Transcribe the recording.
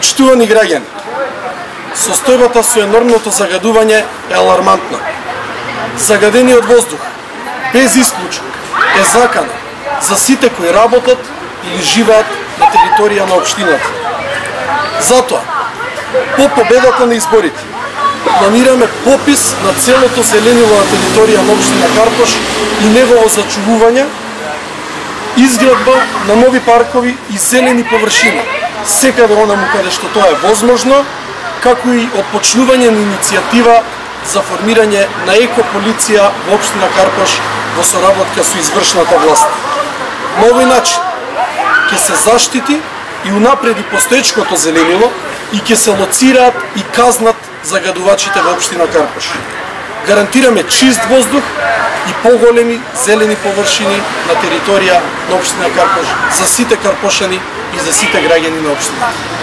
Почитувани граѓани, состојбата со енормното загадување е алармантна. Загадениот воздух, без исклучок, е закана за сите кои работат или живеат на територија на општината. Затоа, по победата на изборите, планираме попис на целото зеленило на територија на општина Карпош и негово зачувување, изградба на нови паркови и зелени површини, секаде онаму каде што тоа е возможно, како и отпочнување на иницијатива за формирање на екополиција во општина Карпош во соработка со извршната власт. На овој начин ќе се заштити и унапреди постоечкото зеленило и ќе се лоцираат и казнат загадувачите во општина Карпош. Гарантираме чист воздух и поголеми зелени површини на територија на општина Карпош за сите карпошани и за сите граѓани на општината.